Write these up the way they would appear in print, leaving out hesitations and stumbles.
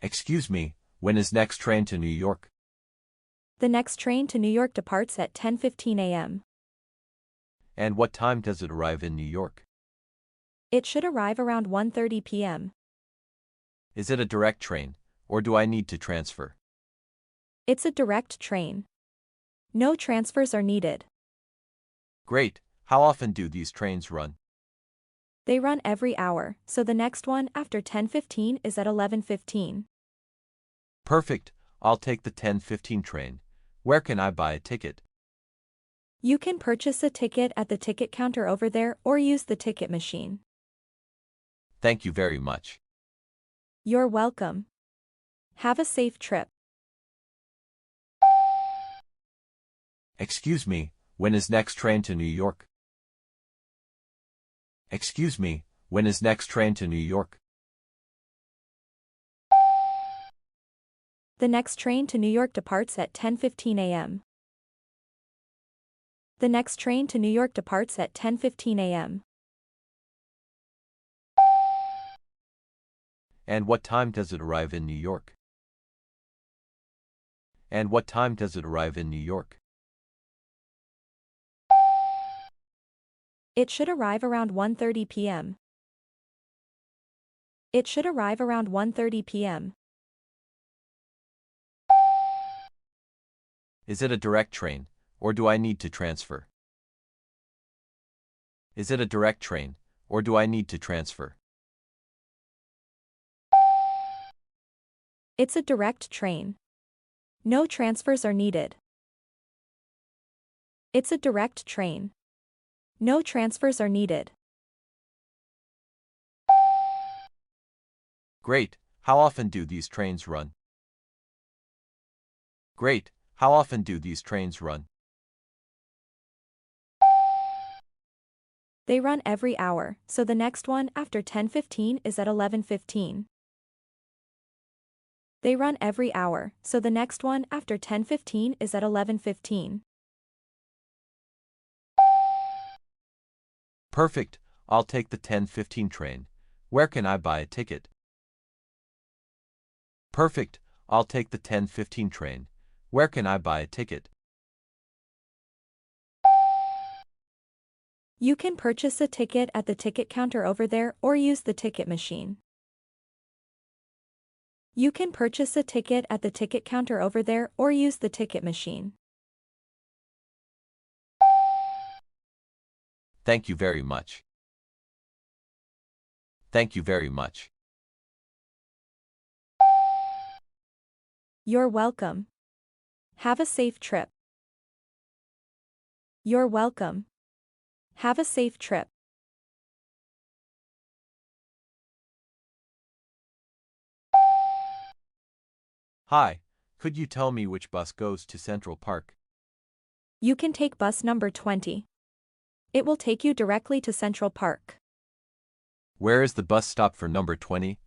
Excuse me, when is next train to New York? The next train to New York departs at 10:15 a.m. And what time does it arrive in New York? It should arrive around 1:30 p.m. Is it a direct train, or do I need to transfer? It's a direct train. No transfers are needed. Great, how often do these trains run? They run every hour, so the next one after 10:15 is at 11:15. Perfect, I'll take the 10:15 train. Where can I buy a ticket? You can purchase a ticket at the ticket counter over there or use the ticket machine. Thank you very much. You're welcome. Have a safe trip. Excuse me, when is next train to New York? Excuse me, when is next train to New York? The next train to New York departs at 10:15 a.m. The next train to New York departs at 10:15 a.m. And what time does it arrive in New York? And what time does it arrive in New York? It should arrive around 1:30 p.m. It should arrive around 1:30 p.m. Is it a direct train, or do I need to transfer? Is it a direct train, or do I need to transfer? It's a direct train. No transfers are needed. It's a direct train. No transfers are needed. Great, how often do these trains run? Great, how often do these trains run? They run every hour, so the next one after 10:15 is at 11:15. They run every hour, so the next one after 10:15 is at 11:15. Perfect, I'll take the 10:15 train. Where can I buy a ticket? Perfect, I'll take the 10:15 train. Where can I buy a ticket? You can purchase a ticket at the ticket counter over there or use the ticket machine. You can purchase a ticket at the ticket counter over there or use the ticket machine. Thank you very much. Thank you very much. You're welcome. Have a safe trip. You're welcome. Have a safe trip. Hi, could you tell me which bus goes to Central Park? You can take bus number 20. It will take you directly to Central Park. Where is the bus stop for number 20?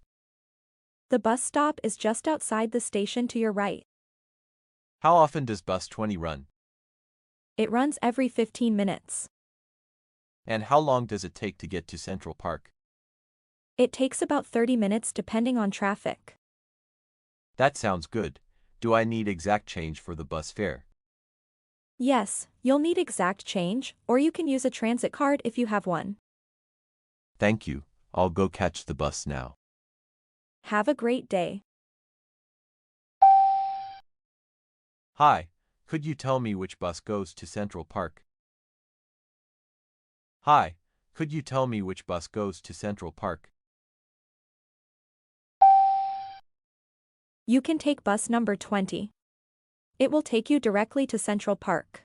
The bus stop is just outside the station to your right. How often does bus 20 run? It runs every 15 minutes. And how long does it take to get to Central Park? It takes about 30 minutes depending on traffic. That sounds good. Do I need exact change for the bus fare? Yes, you'll need exact change, or you can use a transit card if you have one. Thank you. I'll go catch the bus now. Have a great day. Hi, could you tell me which bus goes to Central Park? Hi, could you tell me which bus goes to Central Park? You can take bus number 20. It will take you directly to Central Park.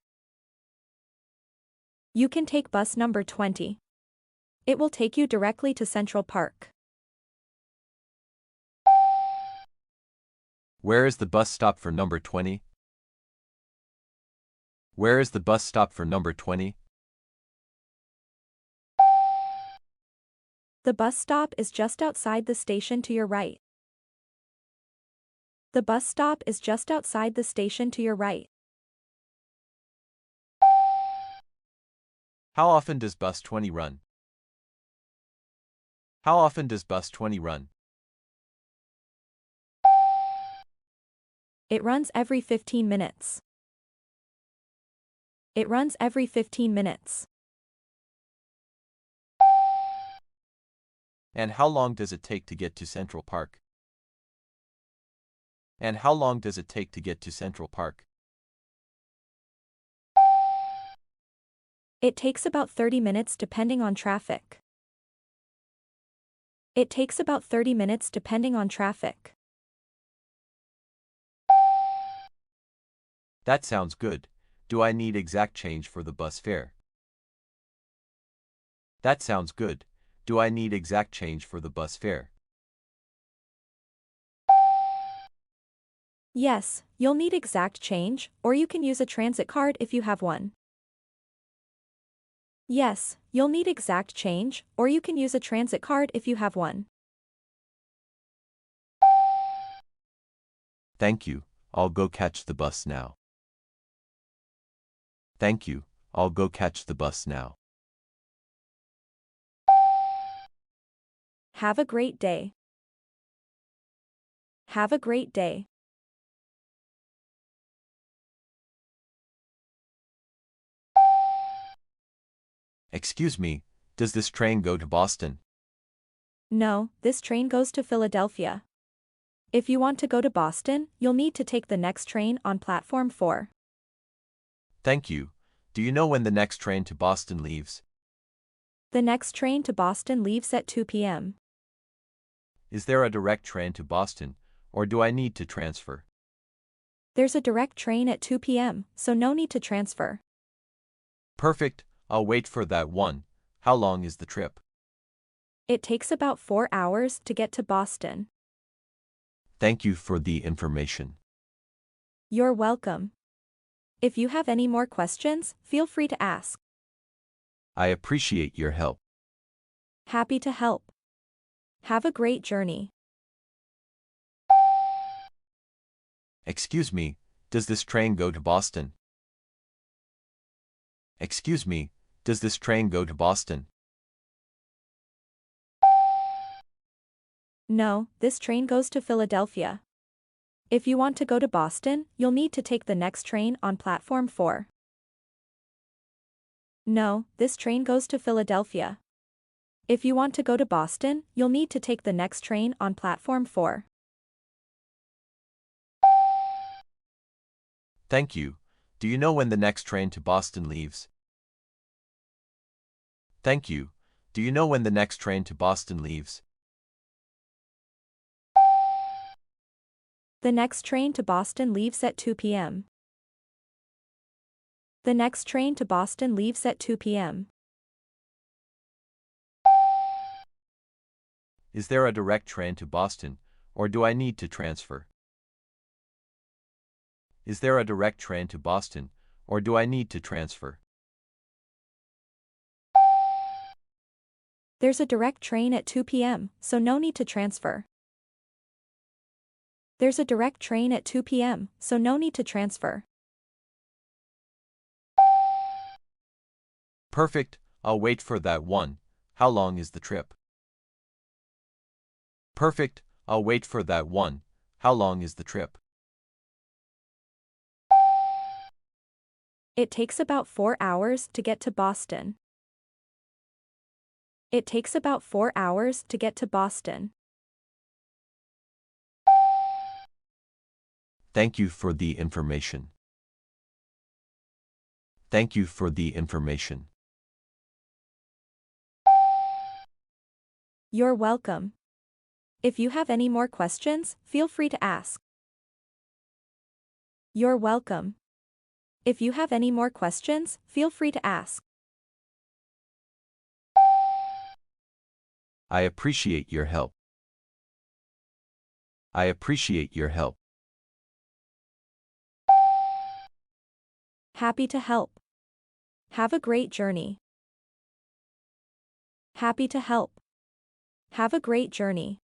You can take bus number 20. It will take you directly to Central Park. Where is the bus stop for number 20? Where is the bus stop for number 20? The bus stop is just outside the station to your right. The bus stop is just outside the station to your right. How often does bus 20 run? How often does bus 20 run? It runs every 15 minutes. It runs every 15 minutes. And how long does it take to get to Central Park? And how long does it take to get to Central Park? It takes about 30 minutes depending on traffic. It takes about 30 minutes depending on traffic. That sounds good. Do I need exact change for the bus fare? That sounds good. Do I need exact change for the bus fare? Yes, you'll need exact change, or you can use a transit card if you have one. Yes, you'll need exact change, or you can use a transit card if you have one. Thank you. I'll go catch the bus now. Thank you. I'll go catch the bus now. Have a great day. Have a great day. Excuse me, does this train go to Boston? No, this train goes to Philadelphia. If you want to go to Boston, you'll need to take the next train on platform 4. Thank you. Do you know when the next train to Boston leaves? The next train to Boston leaves at 2 p.m. Is there a direct train to Boston, or do I need to transfer? There's a direct train at 2 p.m., so no need to transfer. Perfect. I'll wait for that one. How long is the trip? It takes about 4 hours to get to Boston. Thank you for the information. You're welcome. If you have any more questions, feel free to ask. I appreciate your help. Happy to help. Have a great journey. Excuse me, does this train go to Boston? Excuse me, does this train go to Boston? No, this train goes to Philadelphia. If you want to go to Boston, you'll need to take the next train on platform 4. No, this train goes to Philadelphia. If you want to go to Boston, you'll need to take the next train on platform 4. Thank you. Do you know when the next train to Boston leaves? Thank you. Do you know when the next train to Boston leaves? The next train to Boston leaves at 2 p.m. The next train to Boston leaves at 2 p.m. Is there a direct train to Boston, or do I need to transfer? Is there a direct train to Boston, or do I need to transfer? There's a direct train at 2 p.m., so no need to transfer. There's a direct train at 2 p.m., so no need to transfer. Perfect. I'll wait for that one. How long is the trip? Perfect. I'll wait for that one. How long is the trip? It takes about 4 hours to get to Boston. It takes about 4 hours to get to Boston. Thank you for the information. Thank you for the information. You're welcome. If you have any more questions, feel free to ask. You're welcome. If you have any more questions, feel free to ask. I appreciate your help. I appreciate your help. Happy to help. Have a great journey. Happy to help. Have a great journey.